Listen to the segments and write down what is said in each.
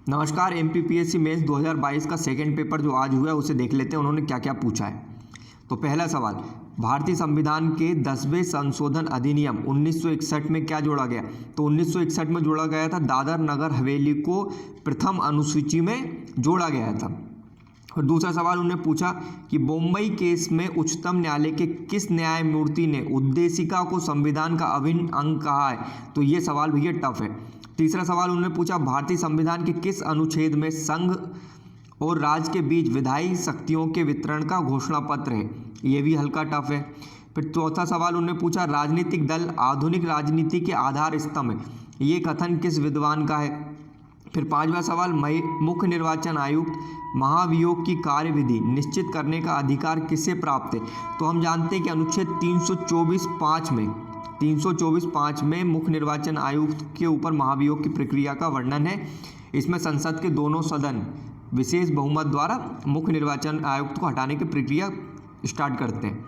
नमस्कार। MPPSC mains 2022 का second paper जो आज हुआ है उसे देख लेते हैं उन्होंने क्या क्या पूछा है। तो पहला सवाल, भारतीय संविधान के 10वें संशोधन अधिनियम 1961 में क्या जोड़ा गया? तो 1961 में जोड़ा गया था दादर नगर हवेली को प्रथम अनुसूची में जोड़ा गया था। और दूसरा सवाल उन्होंने पूछा कि बम्बई केस में उच्चतम न्यायालय के किस न्यायमूर्ति ने उद्देशिका को संविधान का अभिन्न अंग कहा है? तो ये सवाल भैया टफ है। तीसरा सवाल उन्होंने पूछा भारतीय संविधान के किस अनुच्छेद में संघ और राज्य के बीच विधायी शक्तियों के वितरण का घोषणा पत्र है? ये भी हल्का टफ है। फिर चौथा सवाल उन्होंने पूछा राजनीतिक दल आधुनिक राजनीति के आधार स्तंभ है, ये कथन किस विद्वान का है? फिर पांचवा सवाल, मुख्य निर्वाचन आयुक्त महाभियोग की कार्यविधि निश्चित करने का अधिकार किसे प्राप्त है? तो हम जानते हैं कि अनुच्छेद 324(5) में मुख्य निर्वाचन आयुक्त के ऊपर महाभियोग की प्रक्रिया का वर्णन है। इसमें संसद के दोनों सदन विशेष बहुमत द्वारा मुख्य निर्वाचन आयुक्त को हटाने की प्रक्रिया स्टार्ट करते हैं।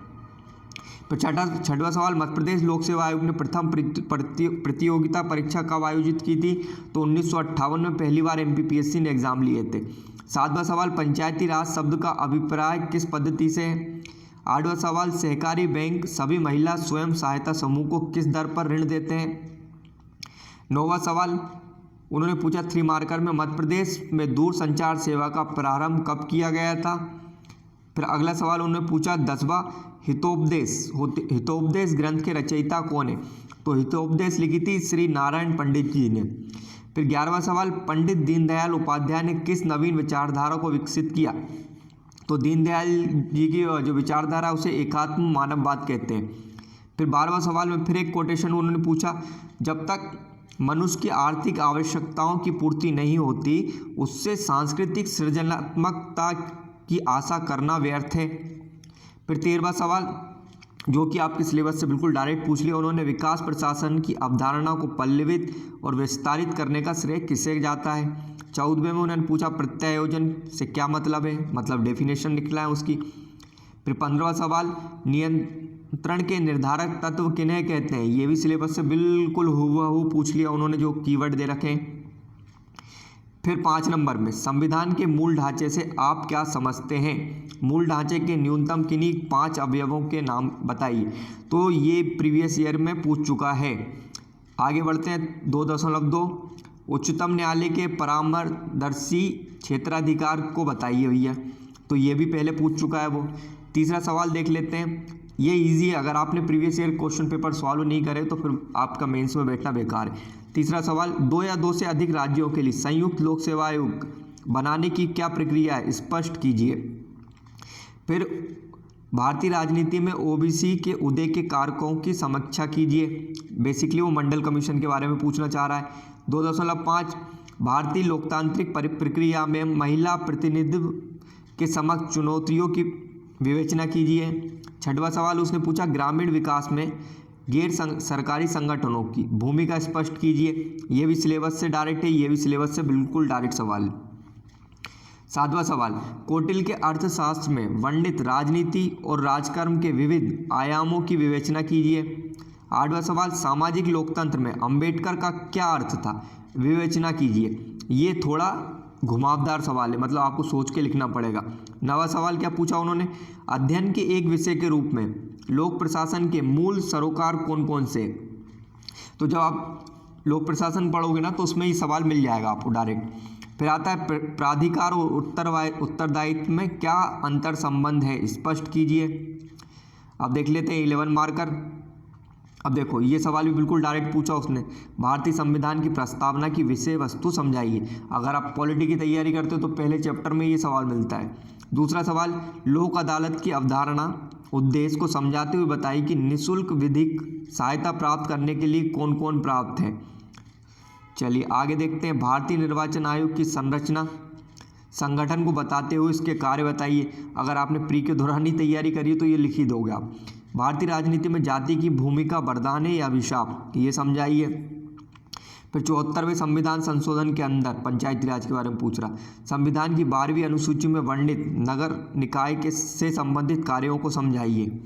फिर छठवां सवाल, मध्य प्रदेश लोक सेवा आयोग ने प्रथम प्रतियोगिता परीक्षा कब आयोजित की थी? तो 1958 में पहली बार एमपीपीएससी ने एग्जाम लिए थे। सातवां सवाल, पंचायती राज शब्द का अभिप्राय किस पद्धति से है? आठवां सवाल, सहकारी बैंक सभी महिला स्वयं सहायता समूह को किस दर पर ऋण देते हैं? नौवां सवाल उन्होंने पूछा 3 मार्कर में मध्य प्रदेश में दूर संचार सेवा का प्रारंभ कब किया गया था? फिर अगला सवाल उन्होंने पूछा 10वां, हितोपदेश ग्रंथ के रचयिता कौन है? तो हितोपदेश लिखी थी श्री नारायण पंडित जी ने। फिर 11वां सवाल, पंडित दीनदयाल उपाध्याय ने किस नवीन विचारधारा को विकसित किया? तो दीनदयाल जी की जो विचारधारा उसे एकात्म मानववाद कहते हैं। फिर 12वां सवाल में फिर एक कोटेशन उन्होंने पूछा, जब तक मनुष्य की आर्थिक आवश्यकताओं की पूर्ति नहीं होती उससे सांस्कृतिक सृजनात्मकता की आशा करना व्यर्थ है। फिर 13वां सवाल जो कि आपके सिलेबस से बिल्कुल डायरेक्ट पूछ लिया, उन्होंने विकास प्रशासन की अवधारणा को पल्लवित और विस्तारित करने का श्रेय किसे जाता है? 14वें में उन्होंने पूछा प्रत्यायोजन से क्या मतलब है, मतलब डेफिनेशन निकला है उसकी। फिर 15वां सवाल, नियंत्रण के निर्धारक तत्व किन्हें कहते हैं? ये भी सिलेबस से बिल्कुल हूबहू पूछ लिया उन्होंने, जो कीवर्ड दे रखे हैं। फिर 5 नंबर में संविधान के मूल ढांचे से आप क्या समझते हैं? मूल ढांचे के न्यूनतम किन्हीं 5 अवयवों के नाम बताइए। तो ये प्रीवियस ईयर में पूछ चुका है। आगे बढ़ते हैं। 2.2 उच्चतम न्यायालय के परामर्शदर्शी क्षेत्राधिकार को बताइए भैया। तो ये भी पहले पूछ चुका है वो। तीसरा सवाल देख लेते हैं, ये इजी है, अगर आपने previous year question paper solve नहीं करे तो फिर आपका मेंस में बैठना बेकार है। तीसरा सवाल, 2 या 2 से अधिक राज्यों के लिए संयुक्त लोक सेवा आयोग बनाने की क्या प्रक्रिया है, स्पष्ट कीजिए। फिर भारतीय राजनीति में ओबीसी के उदय के कारकों की समीक्षा कीजिए। बेसिकली वो मंडल कमीशन के बारे में पूछना चाह रहा है। 2.5 भारतीय लोकतांत्रिक प्रक्रिया में महिला प्रतिनिधित्व के समक्ष चुनौतियों की विवेचना कीजिए। 6वां सवाल उसने पूछा ग्रामीण विकास में गैर सरकारी संगठनों की भूमिका स्पष्ट कीजिए। ये भी सिलेबस से डायरेक्ट है, ये भी सिलेबस से बिल्कुल डायरेक्ट सवाल है। 7वां सवाल, कौटिल्य के अर्थशास्त्र में वर्णित राजनीति और राजकर्म के विविध आयामों की विवेचना कीजिए। 8वां सवाल, सामाजिक लोकतंत्र में अंबेडकर का क्या अर्थ था, विवेचना कीजिए। ये थोड़ा घुमावदार सवाल है, मतलब आपको सोच के लिखना पड़ेगा। 9वां सवाल क्या पूछा उन्होंने, अध्ययन के एक विषय के रूप में लोक प्रशासन के मूल सरोकार कौन कौन से? तो जब आप लोक प्रशासन पढ़ोगे ना तो उसमें ये सवाल मिल जाएगा आपको डायरेक्ट। फिर आता है प्राधिकार और उत्तरदायित्व में क्या अंतर संबंध है, स्पष्ट कीजिए। अब देख लेते हैं 11 मार्कर। अब देखो ये सवाल भी बिल्कुल डायरेक्ट पूछा उसने, भारतीय संविधान की प्रस्तावना की विषय वस्तु समझाइए। अगर आप पॉलिटी की तैयारी करते हो तो पहले चैप्टर में ये सवाल मिलता है। दूसरा सवाल, लोक अदालत की अवधारणा उद्देश्य को समझाते हुए बताइए कि निःशुल्क विधिक सहायता प्राप्त करने के लिए कौन कौन प्राप्त है। चलिए आगे देखते हैं। भारतीय निर्वाचन आयोग की संरचना संगठन को बताते हुए इसके कार्य बताइए। अगर आपने प्री के दौरान ही तैयारी करी है तो ये लिख ही दोगे आप। भारतीय राजनीति में जाति की भूमिका वरदान है या अभिशाप, ये समझाइए। फिर 74वें संविधान संशोधन के अंदर पंचायती राज के बारे में पूछ रहा, संविधान की 12वीं अनुसूची में वर्णित नगर निकाय के से संबंधित कार्यों को समझाइए।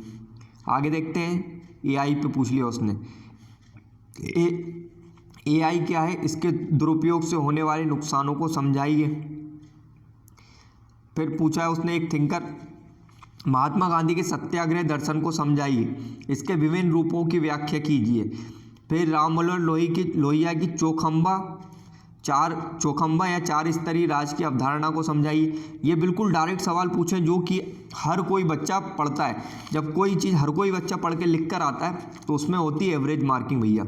आगे देखते हैं। एआई पे पूछ लिया उसने, एआई क्या है, इसके दुरुपयोग से होने वाले नुकसानों को समझाइए। फिर पूछा है उसने एक थिंकर, महात्मा गांधी के सत्याग्रह दर्शन को समझाइए, इसके विभिन्न रूपों की व्याख्या कीजिए। फिर राम मनोहर लोहिया की चौखंबा या चार स्तरीय राज की अवधारणा को समझाइए। ये बिल्कुल डायरेक्ट सवाल पूछे जो कि हर कोई बच्चा पढ़ता है। जब कोई चीज़ हर कोई बच्चा पढ़ के लिख कर आता है तो उसमें होती है एवरेज मार्किंग भैया।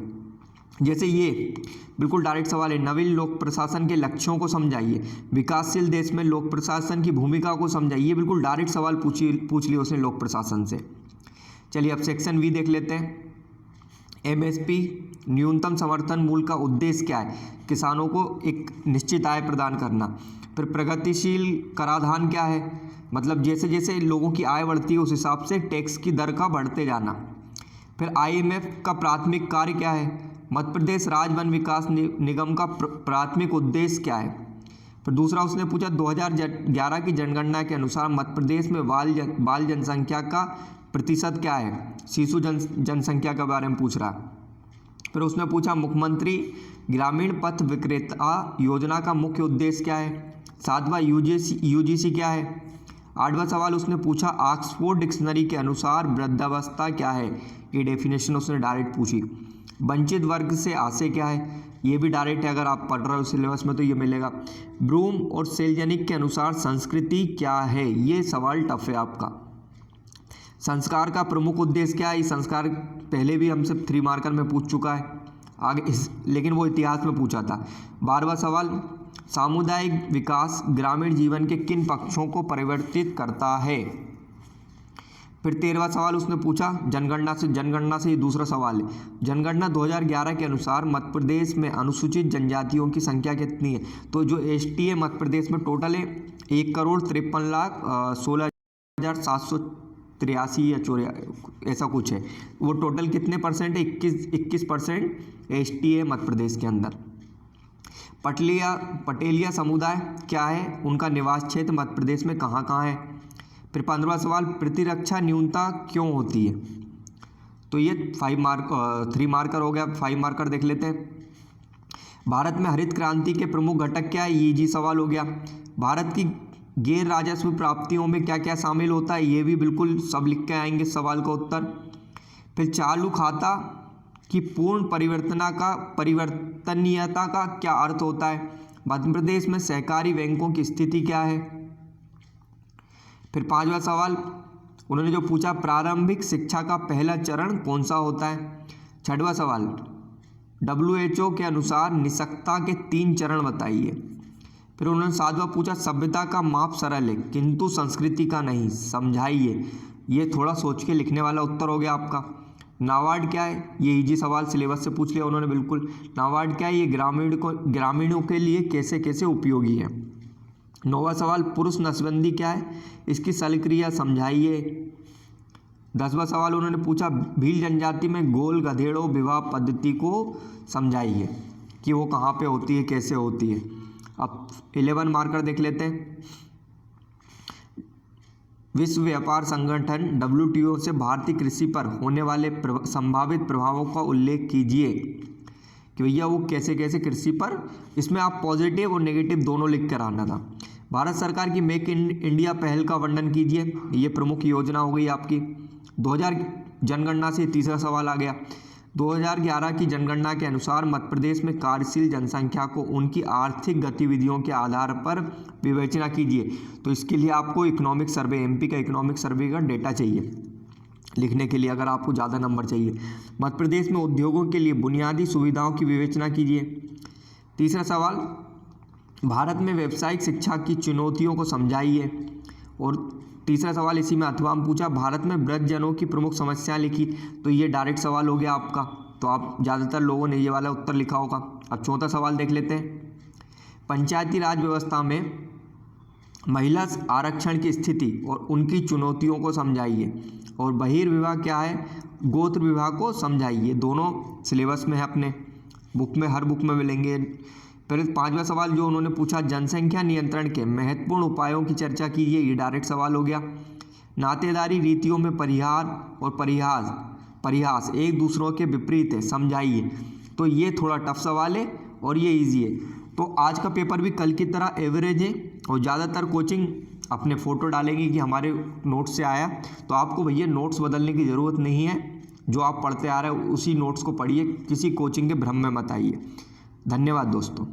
जैसे ये बिल्कुल डायरेक्ट सवाल है, नवीन लोक प्रशासन के लक्ष्यों को समझाइए, विकासशील देश में लोक प्रशासन की भूमिका को समझाइए। ये बिल्कुल डायरेक्ट सवाल पूछ लिया उसने लोक प्रशासन से। चलिए अब सेक्शन वी देख लेते हैं। एमएसपी न्यूनतम समर्थन मूल्य का उद्देश्य क्या है, किसानों को एक निश्चित आय प्रदान करना। फिर प्रगतिशील कराधान क्या है, मतलब जैसे जैसे लोगों की आय बढ़ती है उस हिसाब से टैक्स की दर का बढ़ते जाना। फिर आईएमएफ का प्राथमिक कार्य क्या है, मध्य प्रदेश राज्य वन विकास निगम का प्राथमिक उद्देश्य क्या है। फिर दूसरा उसने पूछा 2011 की जनगणना के अनुसार मध्य प्रदेश में बाल जनसंख्या का प्रतिशत क्या है, शिशु जनसंख्या के बारे में पूछ रहा। फिर उसने पूछा मुख्यमंत्री ग्रामीण पथ विक्रेता योजना का मुख्य उद्देश्य क्या है। सातवां यूजीसी क्या है। आठवां सवाल उसने पूछा ऑक्सफोर्ड डिक्शनरी के अनुसार वृद्धावस्था क्या है, ये डेफिनेशन उसने डायरेक्ट पूछी। वंचित वर्ग से आशय क्या है, ये भी डायरेक्ट है, अगर आप पढ़ रहे हो सिलेबस में तो ये मिलेगा। ब्रूम और सेल्जनिक के अनुसार संस्कृति क्या है, ये सवाल टफ है आपका। संस्कार का प्रमुख उद्देश्य क्या है, ये संस्कार पहले भी हमसे 3 मार्कर में पूछ चुका है आगे लेकिन वो इतिहास में पूछा था। 12वां सवाल सामुदायिक विकास ग्रामीण जीवन के किन पक्षों को परिवर्तित करता है। फिर 13वां सवाल उसने पूछा जनगणना से ये दूसरा सवाल है, जनगणना 2011 के अनुसार मध्य प्रदेश में अनुसूचित जनजातियों की संख्या कितनी है। तो जो एसटी है मध्य प्रदेश में टोटल है 1,53,16,783 या 84 ऐसा कुछ है। वो टोटल कितने परसेंट है, 21% एसटी है मध्य प्रदेश के अंदर। पटेलिया समुदाय क्या है, उनका निवास क्षेत्र मध्य प्रदेश में कहाँ कहाँ है। फिर 15वां सवाल प्रतिरक्षा न्यूनता क्यों होती है। तो ये 3 मार्कर हो गया। 5 मार्कर देख लेते हैं। भारत में हरित क्रांति के प्रमुख घटक क्या है, ये इजी सवाल हो गया। भारत की गैर राजस्व प्राप्तियों में क्या क्या शामिल होता है, ये भी बिल्कुल सब लिख के आएंगे सवाल का उत्तर। फिर चालू खाता की पूर्ण परिवर्तनीयता का क्या अर्थ होता है। मध्य प्रदेश में सहकारी बैंकों की स्थिति क्या है। फिर 5वां सवाल उन्होंने जो पूछा प्रारंभिक शिक्षा का पहला चरण कौन सा होता है। 6वां सवाल WHO के अनुसार निषक्ता के 3 चरण बताइए। फिर उन्होंने 7वां पूछा सभ्यता का माप सरल है किंतु संस्कृति का नहीं, समझाइए। ये थोड़ा सोच के लिखने वाला उत्तर हो गया आपका। नाबार्ड क्या है, ये इजी सवाल सिलेबस से पूछ लिया उन्होंने बिल्कुल। नाबार्ड क्या है, ये ग्रामीणों के लिए कैसे कैसे उपयोगी है। 9वां सवाल पुरुष नसबंदी क्या है, इसकी सलक्रिया समझाइए। 10वां सवाल उन्होंने पूछा भील जनजाति में गोल गधेड़ों विवाह पद्धति को समझाइए कि वो कहाँ पे होती है, कैसे होती है। अब 11 मार्कर देख लेते हैं। विश्व व्यापार संगठन WTO से भारतीय कृषि पर होने वाले संभावित प्रभावों का उल्लेख कीजिए कि भैया वो कैसे कैसे कृषि पर, इसमें आप पॉजिटिव और नेगेटिव दोनों लिख कर आना था। भारत सरकार की मेक इन इंडिया पहल का वर्णन कीजिए, ये प्रमुख योजना हो गई आपकी। 2000 जनगणना से तीसरा सवाल आ गया। 2011 की जनगणना के अनुसार मध्य प्रदेश में कार्यशील जनसंख्या को उनकी आर्थिक गतिविधियों के आधार पर विवेचना कीजिए। तो इसके लिए आपको इकोनॉमिक सर्वे, MP का इकोनॉमिक सर्वे का डेटा चाहिए लिखने के लिए, अगर आपको ज़्यादा नंबर चाहिए। मध्य प्रदेश में उद्योगों के लिए बुनियादी सुविधाओं की विवेचना कीजिए। तीसरा सवाल भारत में व्यावसायिक शिक्षा की चुनौतियों को समझाइए। और तीसरा सवाल इसी में अथवा में पूछा भारत में वृद्धजनों की प्रमुख समस्याएं लिखी। तो ये डायरेक्ट सवाल हो गया आपका, तो आप ज़्यादातर लोगों ने ये वाला उत्तर लिखा होगा। अब चौथा सवाल देख लेते हैं। पंचायती राज व्यवस्था में महिला आरक्षण की स्थिति और उनकी चुनौतियों को समझाइए। और बहिर्विवाह क्या है, गोत्र विवाह को समझाइए। दोनों सिलेबस में है अपने बुक में, हर बुक में मिलेंगे। फिर 5वां सवाल जो उन्होंने पूछा जनसंख्या नियंत्रण के महत्वपूर्ण उपायों की चर्चा कीजिए, ये डायरेक्ट सवाल हो गया। नातेदारी रीतियों में परिहार और परिहास एक दूसरों के विपरीत है, समझाइए। तो ये थोड़ा टफ सवाल है और ये इजी है। तो आज का पेपर भी कल की तरह एवरेज है और ज़्यादातर कोचिंग अपने फ़ोटो डालेंगे कि हमारे नोट्स से आया। तो आपको भैया नोट्स बदलने की ज़रूरत नहीं है, जो आप पढ़ते आ रहे हो उसी नोट्स को पढ़िए, किसी कोचिंग के भ्रम में मत आइए। धन्यवाद दोस्तों।